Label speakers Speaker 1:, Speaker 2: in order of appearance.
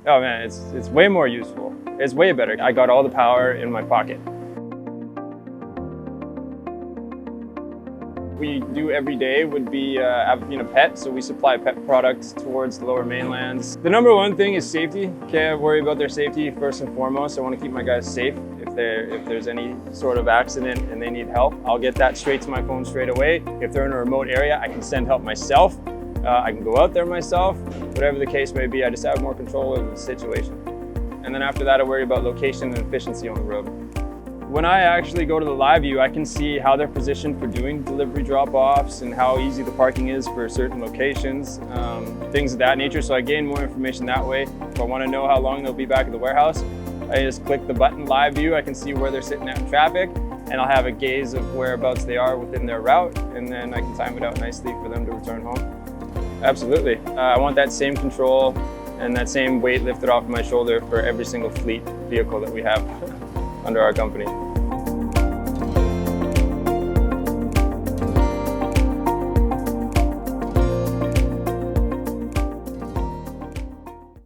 Speaker 1: Oh man, it's way more useful. It's way better. I got all the power in my pocket. We do every day would be being a pet, so we supply pet products towards the lower mainlands. The number one thing is safety. Can't worry about their safety first and foremost. I want to keep my guys safe. If there's any sort of accident and they need help, I'll get that straight to my phone straight away. If they're in a remote area, I can send help myself. I can go out there myself. Whatever the case may be, I just have more control over the situation. And then after that, I worry about location and efficiency on the road. When I actually go to the live view, I can see how they're positioned for doing delivery drop-offs and how easy the parking is for certain locations, things of that nature. So I gain more information that way. If I want to know how long they'll be back at the warehouse, I just click the button live view. I can see where they're sitting at in traffic, and I'll have a gaze of whereabouts they are within their route, and then I can time it out nicely for them to return home. Absolutely. I want that same control and that same weight lifted off my shoulder for every single fleet vehicle that we have under our company.